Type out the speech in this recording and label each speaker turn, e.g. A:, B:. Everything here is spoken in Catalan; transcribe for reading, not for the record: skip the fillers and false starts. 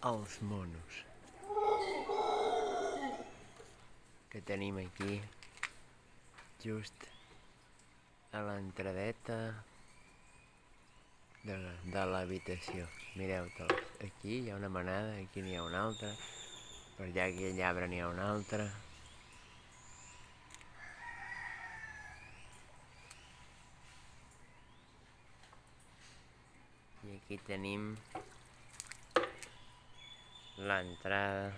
A: els monos que tenim aquí just a l'entradeta de l'habitació. Mireu-te'ls, aquí hi ha una manada, aquí n'hi ha una altra, per allà aquell arbre n'hi ha una altra. I aquí tenim l'entrada